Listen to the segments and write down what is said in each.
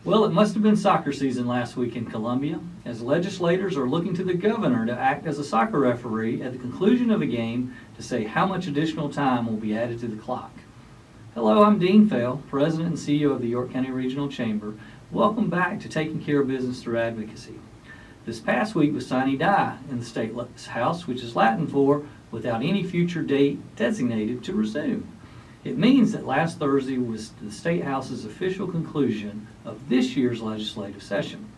Well, it must have been soccer season last week in Columbia, as legislators are looking to the governor to act as a soccer referee at the conclusion of a game to say how much additional time will be added to the clock. Hello, I'm Dean Fell, President and CEO of the York County Regional Chamber. Welcome back to Taking Care of Business Through Advocacy. This past week was Sine Die in the State House, which is Latin for without any future date designated to resume. It means that last Thursday was the State House's official conclusion of this year's legislative session.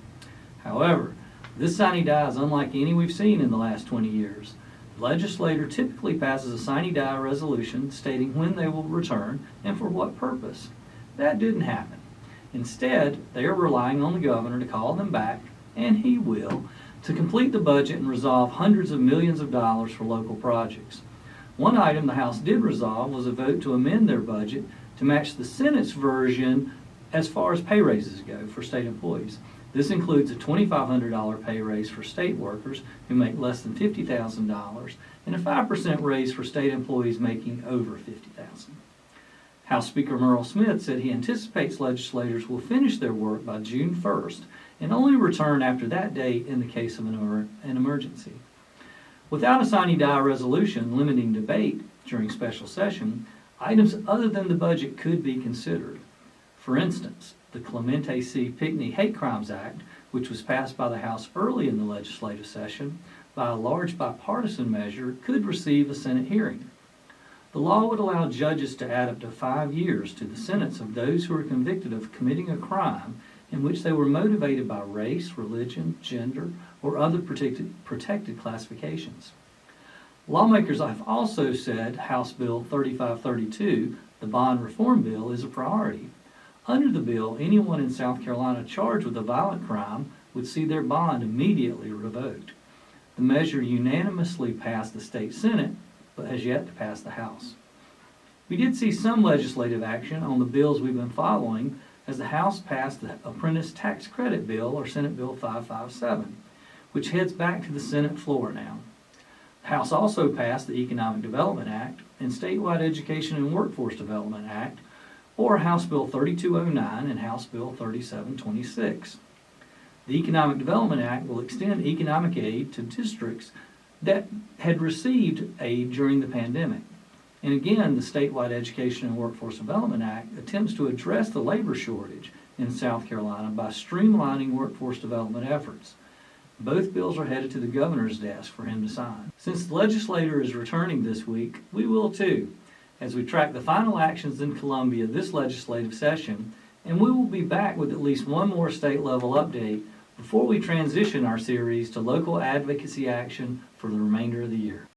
However, this Sine Die is unlike any we've seen in the last 20 years. The legislator typically passes a Sine Die resolution stating when they will return and for what purpose. That didn't happen. Instead, they are relying on the governor to call them back, and he will, to complete the budget and resolve hundreds of millions of dollars for local projects. One item the House did resolve was a vote to amend their budget to match the Senate's version as far as pay raises go for state employees. This includes a $2,500 pay raise for state workers who make less than $50,000 and a 5% raise for state employees making over $50,000. House Speaker Merle Smith said he anticipates legislators will finish their work by June 1st and only return after that date in the case of an emergency. Without a Sine Die resolution limiting debate during special session, items other than the budget could be considered. For instance, the Clemente C. Pinckney Hate Crimes Act, which was passed by the House early in the legislative session by a large bipartisan measure, could receive a Senate hearing. The law would allow judges to add up to 5 years to the sentence of those who are convicted of committing a crime in which they were motivated by race, religion, gender, or other protected classifications. Lawmakers have also said House Bill 3532, the bond reform bill, is a priority. Under the bill, anyone in South Carolina charged with a violent crime would see their bond immediately revoked. The measure unanimously passed the state Senate, but has yet to pass the House. We did see some legislative action on the bills we've been following, as the House passed the Apprentice Tax Credit Bill, or Senate Bill 557, which heads back to the Senate floor now. The House also passed the Economic Development Act and Statewide Education and Workforce Development Act, or House Bill 3209 and House Bill 3726. The Economic Development Act will extend economic aid to districts that had received aid during the pandemic. And again, the Statewide Education and Workforce Development Act attempts to address the labor shortage in South Carolina by streamlining workforce development efforts. Both bills are headed to the governor's desk for him to sign. Since the legislator is returning this week, we will too, as we track the final actions in Columbia this legislative session, and we will be back with at least one more state-level update before we transition our series to local advocacy action for the remainder of the year.